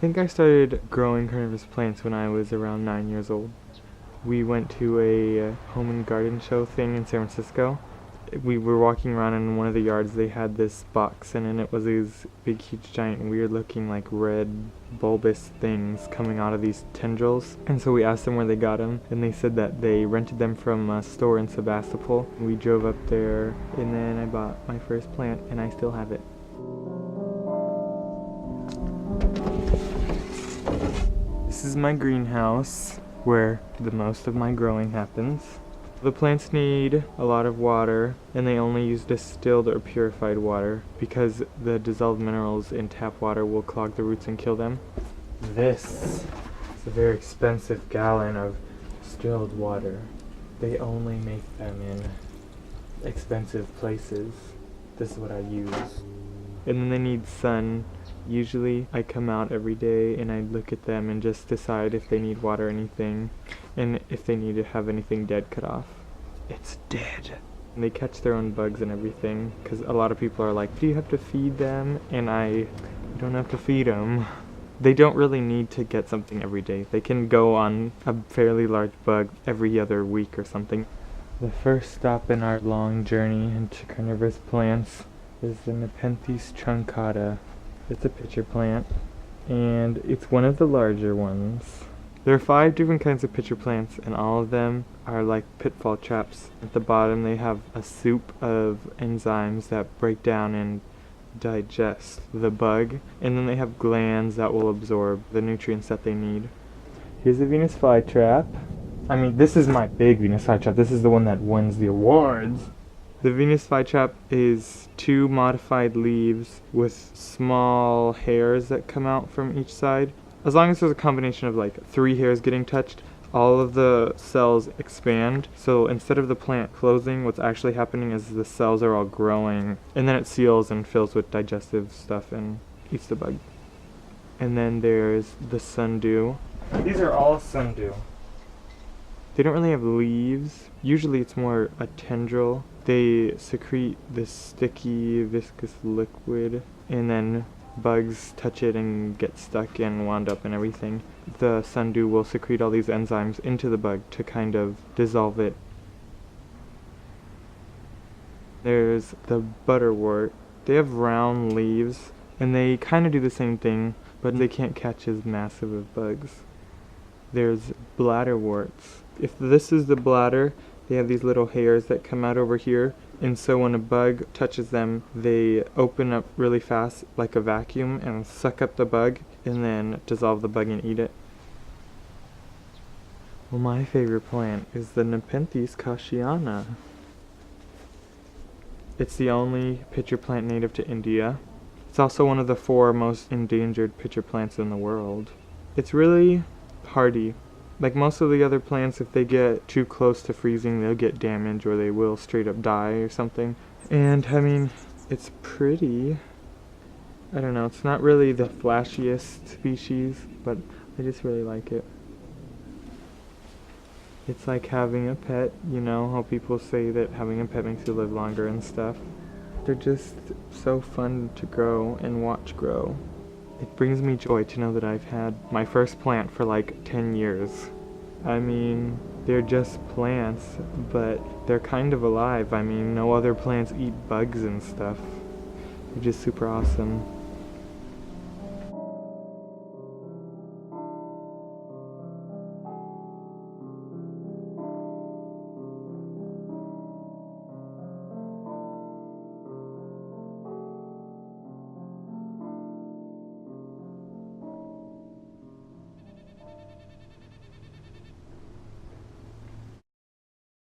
think I started growing carnivorous plants when I was around 9 years old. We went to a home and garden show thing in San Francisco. We were walking around in one of the yards. They had this box, and in it was these big, huge, giant, weird-looking, like, red, bulbous things coming out of these tendrils. And so we asked them where they got them, and they said that they rented them from a store in Sebastopol. We drove up there, and then I bought my first plant, and I still have it. This is my greenhouse, where the most of my growing happens. The plants need a lot of water, and they only use distilled or purified water because the dissolved minerals in tap water will clog the roots and kill them. This is a very expensive gallon of distilled water. They only make them in expensive places. This is what I use. And then they need sun. Usually I come out every day and I look at them and just decide if they need water or anything, and if they need to have anything dead cut off. It's dead. And they catch their own bugs and everything, because a lot of people are like, do you have to feed them? And I don't have to feed them. They don't really need to get something every day. They can go on a fairly large bug every other week or something. The first stop in our long journey into carnivorous plants is the Nepenthes truncata. It's a pitcher plant, and it's one of the larger ones. There are 5 different kinds of pitcher plants, and all of them are like pitfall traps. At the bottom they have a soup of enzymes that break down and digest the bug, and then they have glands that will absorb the nutrients that they need. Here's a Venus flytrap. I mean, this is my big Venus flytrap. This is the one that wins the awards. The Venus flytrap is 2 modified leaves with small hairs that come out from each side. As long as there's a combination of like 3 hairs getting touched, all of the cells expand. So instead of the plant closing, what's actually happening is the cells are all growing, and then it seals and fills with digestive stuff and eats the bug. And then there's the sundew. These are all sundew. They don't really have leaves. Usually it's more a tendril. They secrete this sticky, viscous liquid, and then bugs touch it and get stuck and wound up and everything. The sundew will secrete all these enzymes into the bug to kind of dissolve it. There's the butterwort. They have round leaves, and they kind of do the same thing, but they can't catch as massive of bugs. There's bladderworts. If this is the bladder, they have these little hairs that come out over here, and so when a bug touches them, they open up really fast like a vacuum and suck up the bug, and then dissolve the bug and eat it. Well, my favorite plant is the Nepenthes cauchiana. It's the only pitcher plant native to India. It's also one of the 4 most endangered pitcher plants in the world. It's really hardy. Like most of the other plants, if they get too close to freezing, they'll get damaged or they will straight up die or something. And I mean, it's pretty. I don't know, it's not really the flashiest species, but I just really like it. It's like having a pet, you know, how people say that having a pet makes you live longer and stuff. They're just so fun to grow and watch grow. It brings me joy to know that I've had my first plant for like 10 years. I mean, they're just plants, but they're kind of alive. I mean, no other plants eat bugs and stuff. They're just super awesome.